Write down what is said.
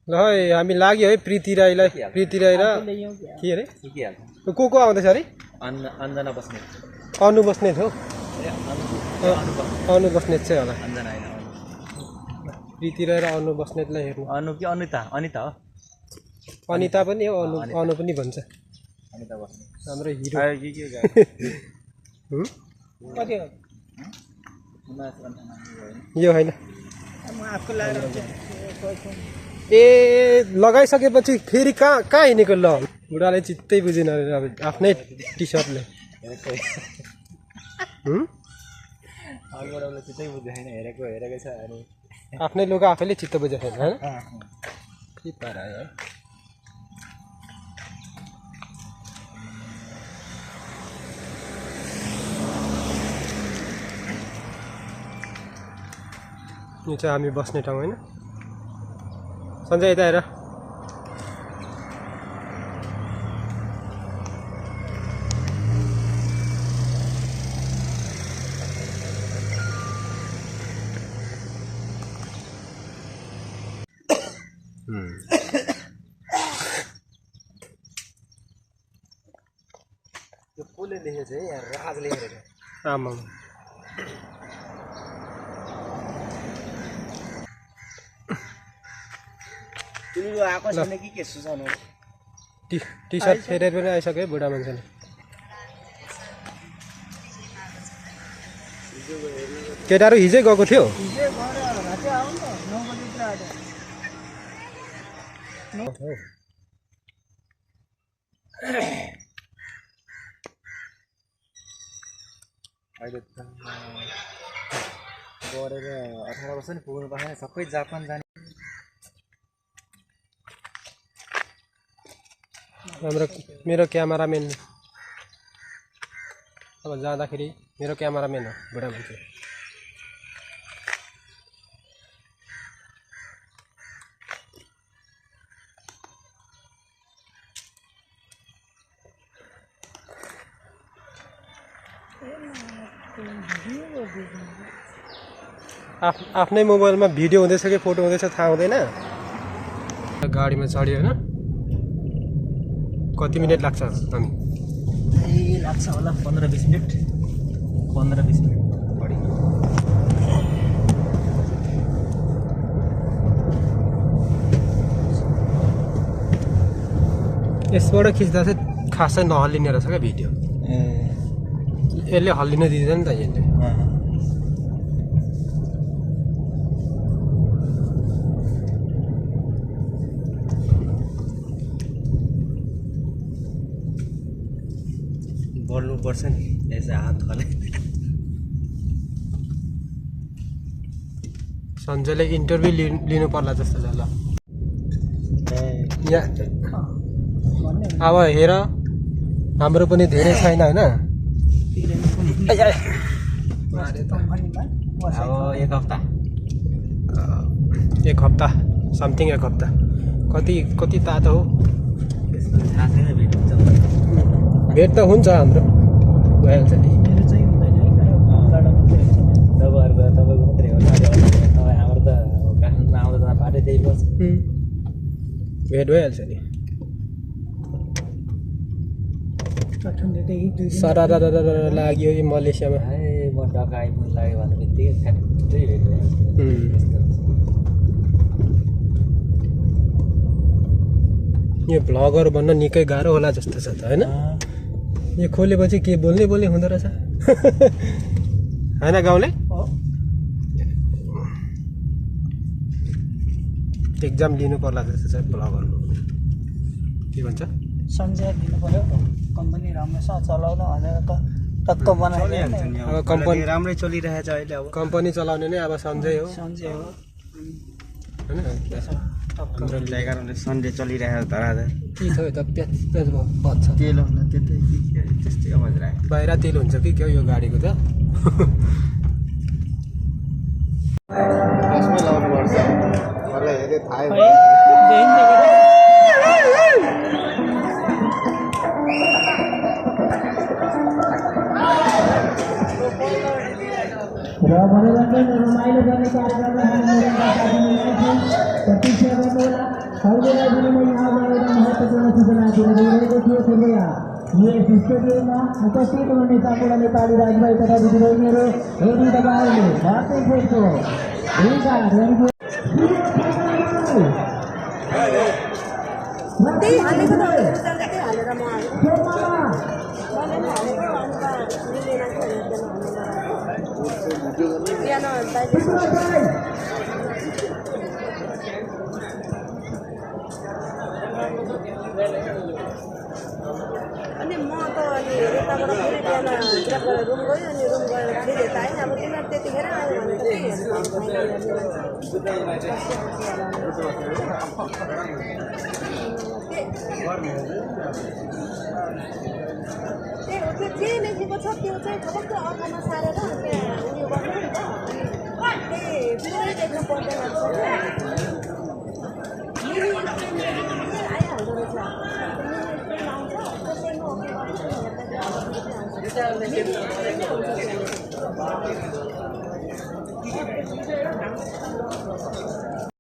ल है हामी लाग्यो है प्रीति राईलाई प्रीति राई र के अरे को आउँदैछ अरे अन्जना बस्ने अनु बस्नेत हो अनु बस्नेत चाहिँ होला अन्जना हैन प्रीति राई र अनु बस्नेतलाई हेर्नु अनु कि अनिता अनिता हो अनिता पनि हो अनु पनि भन्छ अनिता बस्ने हाम्रो हिरो यो होइन ए लगाइसकेपछि फेरि कहाँ हिँडेको ल बुढाले चित्तै बुझेन अरे अब आफ्नै टी सर्टले चित्तै बुझेन हेरेको छ अनि आफ्नै लुगा आफैले चित्त बुझेको छैन होइन के पारा है यो चाहिँ हामी बस्ने ठाउँ होइन सञ्जय यता हेर यो कसले लेखेछ है यहाँ राजले लेखेको आमा तिमीको आएको छैन कि के सुझाउनु टी सर्ट फेरेर पनि आइसक्यो है बुढा मान्छेले केटाहरू हिजै गएको थियो अहिले त बढेर 18 वर्ष नि पुग्नु पाएन सबै जापान जाने मेरो क्यामेराम्यान अब जाँदाखेरि मेरो क्यामेराम्यान हो बुढा मान्छे आफ्नै मोबाइलमा भिडियो हुँदैछ कि फोटो हुँदैछ थाहा हुँदैन गाडीमा चढ्यो होइन कति मिनट लाग्छ हामी लाग्छ होला 15-20 मिनट 15-20 मिनट बढी यसबाट खिच्दा चाहिँ खासै नहल्लिने रहेछ क्या भिडियो यसले हल्लिन दिँदैन नि त यसले बढ्नु पर्छ नि यसो हात खले सञ्जयले इन्टरभ्यू लिनु पर्ला जस्तो छ ल यहाँ अब हेर हाम्रो पनि धेरै छैन होइन अब एक हप्ता समथिङ एक हप्ता कति तातो हो भेट त हुन्छ हाम्रो भइहाल्छ नि तपाईँको मात्रै हो हाम्रो त काठमाडौँमा आउँदा बाटै त्यही पर्छ भेट भइहाल्छ नि सरा लाग्यो यो मलेसियामा म डका आइपुग्नु लाग्यो भन्ने बित्तिकै फ्याक्ट्री भेट भइहाल्छ यो भ्लगर भन्न निकै गाह्रो होला जस्तो छ त होइन यो खोलेपछि के बोल्ने हुँदो रहेछ होइन गाउँले एक्जाम लिनु पर्ला जस्तो छ भ्लगरको के भन्छ सञ्जय दिनु पर्यो कम्पनी राम्रोसँग चलाउनु भनेर त टक्क बनाइहाल्छ नि अब कम्पनी राम्रै चलिरहेछ अहिले अब कम्पनी चलाउने नै अब सञ्जय हो सञ्जय हो होइन हाम्रो कारणले सन्डे चलिरहेको धराधर के छ यो त प्याज बच्छ तेल हुन त्यस्तै आवाज राख्यो बाहिर तेल हुन्छ कि क्या यो गाडीको त त्यसमै लाउनु पर्छ मलाई हेरे थाहै र मनोरञ्जन रमाइलो गर्ने कार्यक्रममा सर्वेलाई पनि म यहाँबाट एउटा महत्त्वपूर्ण सूचना दिन गइरहेको थियो। कृपया यस स्टेडियममा उपस्थित हुने सम्पूर्ण नेपाली दाजुभाइ तथा दिदीबहिनीहरू यदि तपाईँहरूले भारतीय खेलको त्यही हालेको त त्यही हालेर म अनि म त अनि यताबाट फेरि बिहान रुम गयो अनि रुम गएर फेरि यता आएँ। अब तिमीहरू त्यतिखेर आयो भने त के के लेखेको छ त्यो चाहिँ ठक्क अर्कोमा सारेर त्यहाँ उयो गर्नु नि त त्यही पुरै लेख्नु पर्दैन आइहाल्दो रहेछ आउँछ त्यसैमा